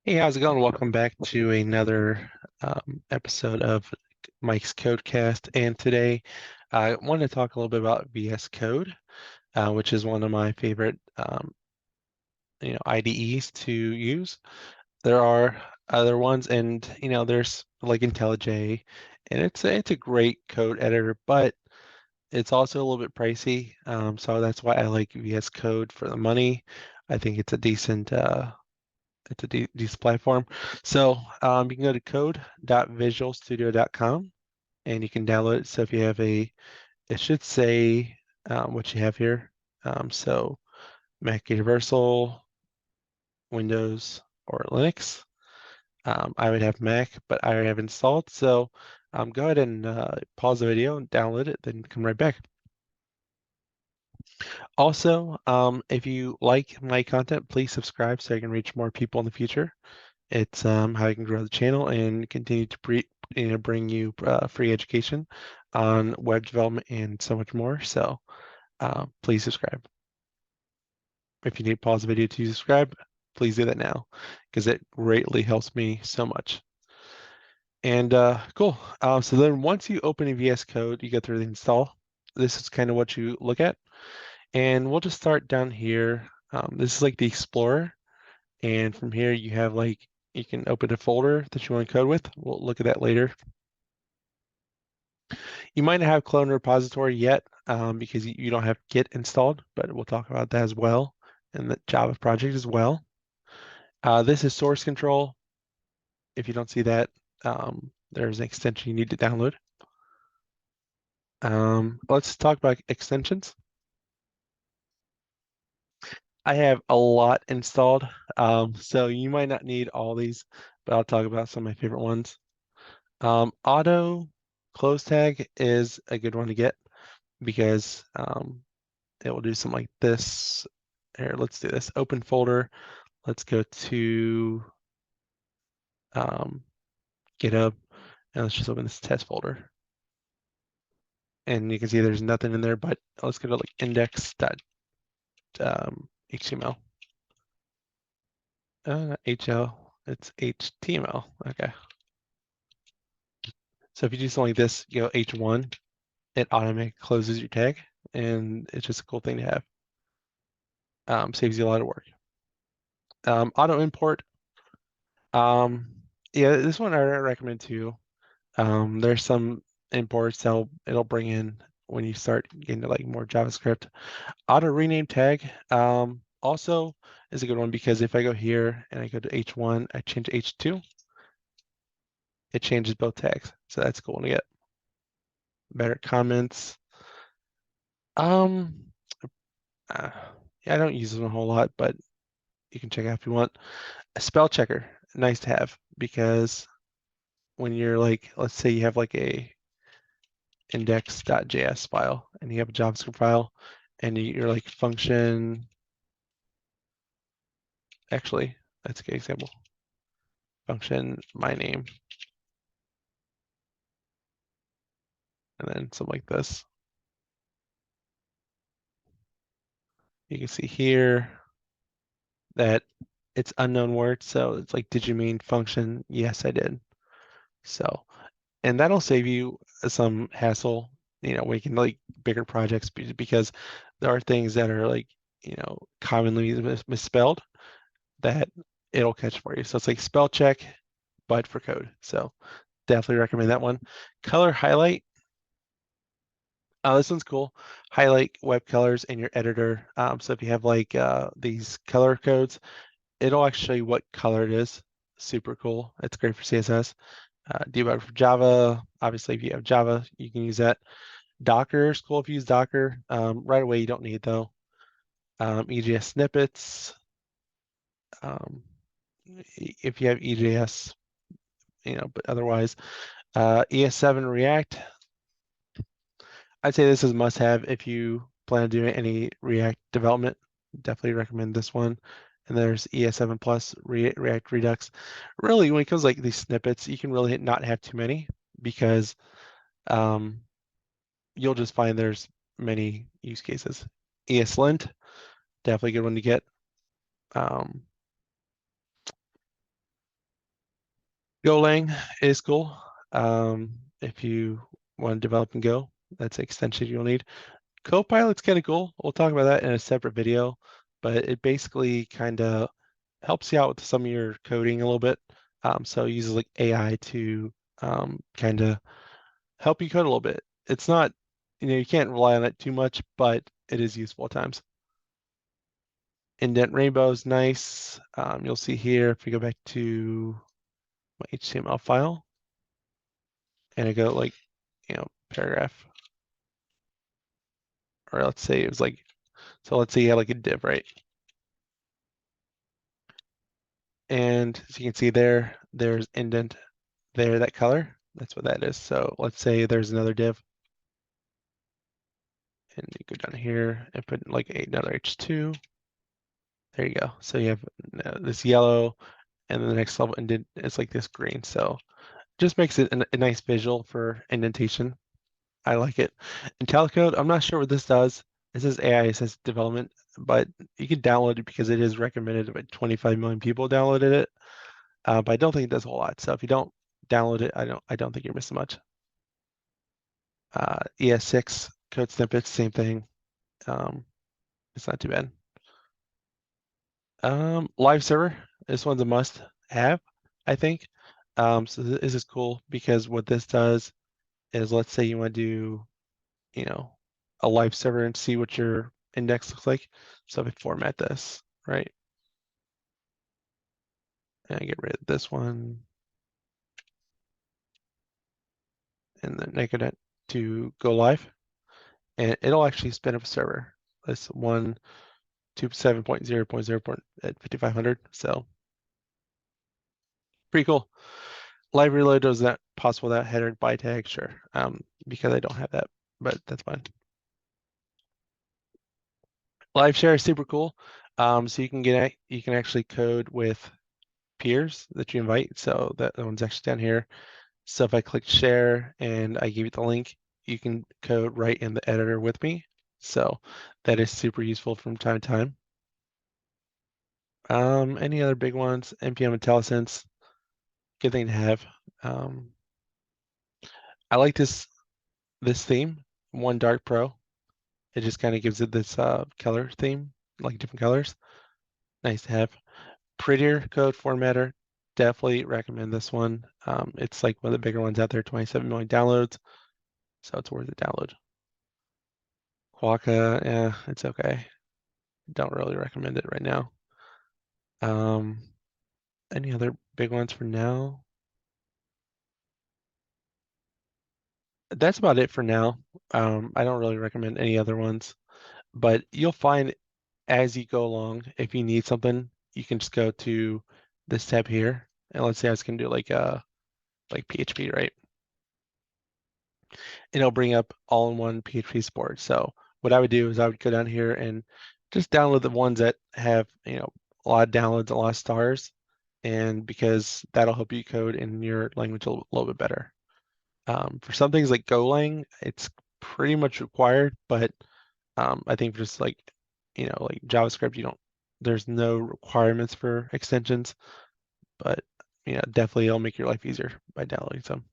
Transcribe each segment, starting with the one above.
Hey, how's it going? Welcome back to another episode of Mike's Codecast. And today I want to talk a little bit about VS Code, which is one of my favorite IDEs to use. There are other ones, and there's like IntelliJ, and it's a great code editor, but it's also a little bit pricey. So that's why I like VS Code for the money. I think it's a decent platform. So you can go to code.visualstudio.com and you can download it. So if you have it should say what you have here. So Mac Universal, Windows, or Linux. I would have Mac, but I already have installed. So go ahead and pause the video and download it, then come right back. Also, if you like my content, please subscribe so I can reach more people in the future. It's how you can grow the channel and continue to bring you free education on web development and so much more. So please subscribe. If you need to pause the video to subscribe, please do that now because it greatly helps me so much. And cool. So then once you open a VS Code, you go through the install. This is kind of what you look at. And we'll just start down here. This is like the Explorer. And from here, you have you can open a folder that you want to code with. We'll look at that later. You might not have clone repository yet because you don't have Git installed, but we'll talk about that as well in the Java project as well. This is source control. If you don't see that, there's an extension you need to download. Let's talk about extensions. I have a lot installed, so you might not need all these, but I'll talk about some of my favorite ones. Auto close tag is a good one to get because it will do something like this. Here, let's do this. Open folder. Let's go to GitHub and let's just open this test folder. And you can see there's nothing in there, but let's go to like index.html. Not HL, it's HTML. Okay. So if you do something like this, you go H1, it automatically closes your tag, and it's just a cool thing to have. Saves you a lot of work. Auto import. Yeah, this one I recommend too. There's some imports that it'll bring in when you start getting to like more JavaScript. Auto rename tag also is a good one because if I go here and I go to H1, I change H2, it changes both tags. So that's cool to get. Better comments. Um, uh, yeah, I don't use them a whole lot, but you can check out if you want. A spell checker, nice to have because when you're like, let's say you have like a index.js file and you have a JavaScript file and you're like function, actually, that's a good example. Function my name, and then something like this. You can see here that it's unknown word. So it's like, did you mean function? Yes, I did. So, and that'll save you some hassle, when you can like bigger projects because there are things that are like, commonly misspelled that it'll catch for you. So it's like spell check, but for code. So definitely recommend that one. Color highlight. This one's cool. Highlight web colors in your editor. So if you have like these color codes, it'll actually show you what color it is. Super cool. It's great for CSS. Debug for Java. Obviously, if you have Java, you can use that. Docker is cool if you use Docker. Right away, you don't need though. EJS snippets. If you have EJS, but otherwise, ES7 React. I'd say this is must have if you plan on doing any React development. Definitely recommend this one. And there's ES7 Plus React Redux. Really, when it comes like these snippets, you can really not have too many because you'll just find there's many use cases. ESLint, definitely a good one to get. Um, Golang is cool. If you want to develop in Go, that's the extension you'll need. Copilot's kind of cool. We'll talk about that in a separate video, but it basically kind of helps you out with some of your coding a little bit. So it uses like AI to kind of help you code a little bit. It's not, you can't rely on it too much, but it is useful at times. Indent rainbow is nice. You'll see here if we go back to my HTML file and I go like, paragraph, or let's say it was like, so let's say you had like a div, right? And as you can see there, there's indent there, that color. That's what that is. So let's say there's another div and you go down here and put like another H2. There you go. So you have this yellow and then the next level indent is like this green. So just makes it a nice visual for indentation. I like it. IntelliCode, I'm not sure what this does. It says AI, it says development, but you can download it because it is recommended. About 25 million people downloaded it, but I don't think it does a whole lot. So if you don't download it, I don't think you're missing much. ES6 code snippets, same thing. It's not too bad. Live server, this one's a must have, I think. So this is cool because what this does is, let's say you want to do, a live server and see what your index looks like. So if I format this, right, and I get rid of this one, and then I get it to go live, and it'll actually spin up a server. This 127.0.0 at 5500. So pretty cool. Live reload is not possible without header and by tag, sure. Because I don't have that, but that's fine. Live share is super cool. So you can actually code with peers that you invite. So that one's actually down here. So if I click share and I give you the link, you can code right in the editor with me. So that is super useful from time to time. Any other big ones? NPM IntelliSense, good thing to have. I like this theme, One Dark Pro. It just kind of gives it this color theme, like different colors. Nice to have. Prettier code formatter. Definitely recommend this one. It's like one of the bigger ones out there, 27 million downloads. So it's worth a download. Quokka, yeah, it's okay. Don't really recommend it right now. Any other big ones for now? That's about it for now. I don't really recommend any other ones, but you'll find as you go along, if you need something, you can just go to this tab here, and let's say I was gonna do like PHP, right? And it'll bring up all-in-one PHP support. So what I would do is I would go down here and just download the ones that have, a lot of downloads, a lot of stars, and because that'll help you code in your language a little bit better. For some things like Golang, it's pretty much required, but I think for just like, like JavaScript, there's no requirements for extensions, but definitely it'll make your life easier by downloading some.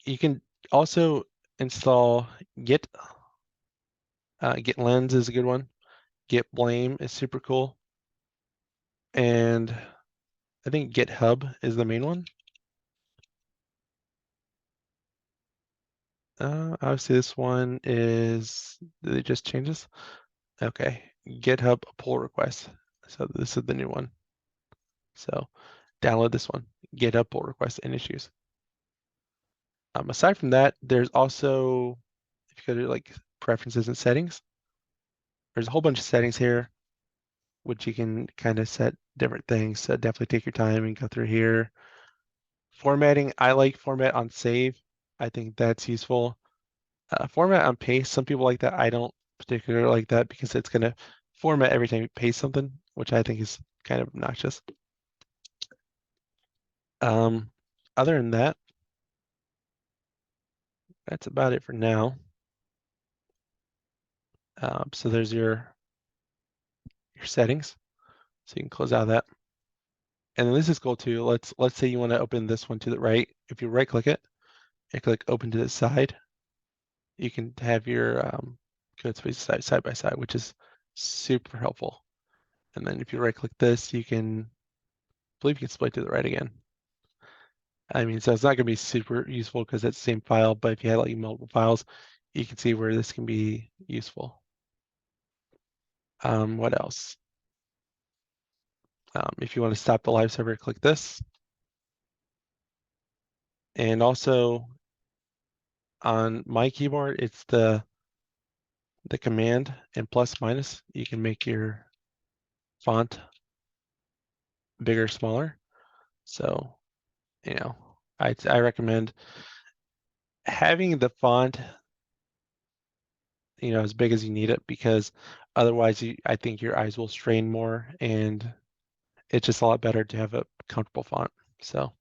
You can also install Git. Git Lens is a good one. Git Blame is super cool. And I think GitHub is the main one. Obviously this one is, did it just change this? Okay, GitHub pull request. So this is the new one. So download this one, GitHub pull request and issues. Aside from that, there's also, if you go to like preferences and settings, there's a whole bunch of settings here, which you can kind of set different things. So definitely take your time and go through here. Formatting, I like format on save. I think that's useful. Format on paste, some people like that. I don't particularly like that because it's going to format every time you paste something, which I think is kind of obnoxious. Other than that, that's about it for now. So there's your settings. So you can close out of that. And then this is cool too. Let's say you want to open this one to the right. If you right click it and click open to the side, you can have your code space side by side, which is super helpful. And then if you right click this, you can, I believe you can split to the right again. I mean, so it's not going to be super useful because it's the same file, but if you had like multiple files, you can see where this can be useful. What else? If you want to stop the live server, click this. And also on my keyboard, it's the command and plus minus. You can make your font bigger, smaller. So, you know, I recommend having the font, as big as you need it, because otherwise I think your eyes will strain more, and it's just a lot better to have a comfortable font. So,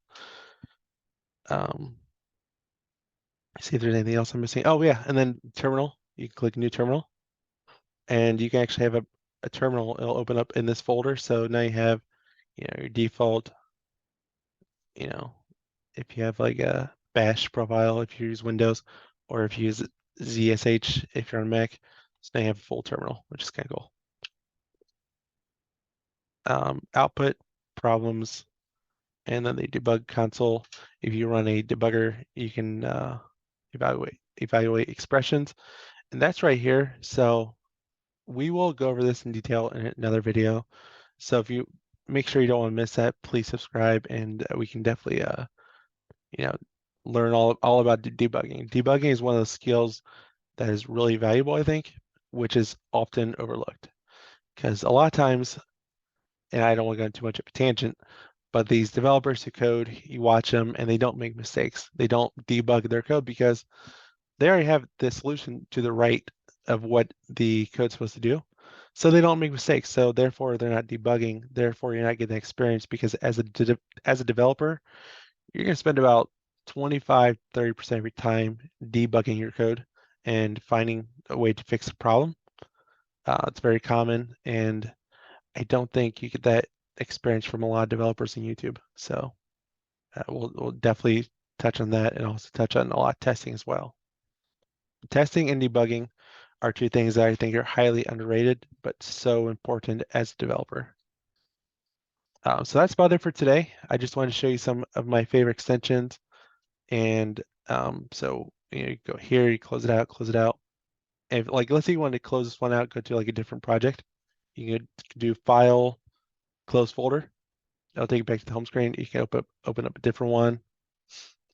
see if there's anything else I'm missing. Oh yeah, and then terminal. You can click new terminal, and you can actually have a terminal. It'll open up in this folder. So now you have, your default, you know, if you have like a bash profile, if you use Windows, or if you use ZSH if you're on Mac. So now you have a full terminal, which is kind of cool. Output, problems, and then the debug console. If you run a debugger, you can evaluate expressions, and that's right here. So we will go over this in detail in another video. So if you make sure you don't want to miss that, please subscribe, and we can definitely you know learn all about debugging. Debugging is one of those skills that is really valuable, I think, which is often overlooked, because a lot of times, and I don't want to go into too much of a tangent, but these developers who code, you watch them and they don't make mistakes. They don't debug their code because they already have the solution to the right of what the code's supposed to do. So they don't make mistakes. So therefore, they're not debugging. Therefore, you're not getting experience, because as a developer, you're going to spend about 25-30% of your time debugging your code and finding a way to fix a problem. It's very common, and I don't think you get that experience from a lot of developers in YouTube. So we'll definitely touch on that, and also touch on a lot of testing as well. Testing and debugging are two things that I think are highly underrated, but so important as a developer. So that's about it for today. I just wanted to show you some of my favorite extensions. And so you go here, you close it out. And like, let's say you want to close this one out, go to like a different project. You can do File, Close Folder. It'll take you back to the home screen. You can open up a different one.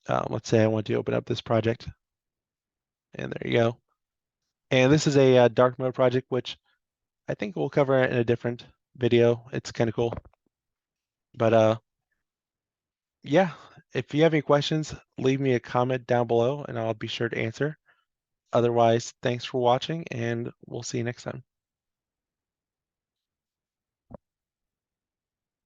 Let's say I want to open up this project, and there you go. And this is a dark mode project, which I think we'll cover in a different video. It's kind of cool. But yeah, if you have any questions, leave me a comment down below and I'll be sure to answer. Otherwise, thanks for watching, and we'll see you next time.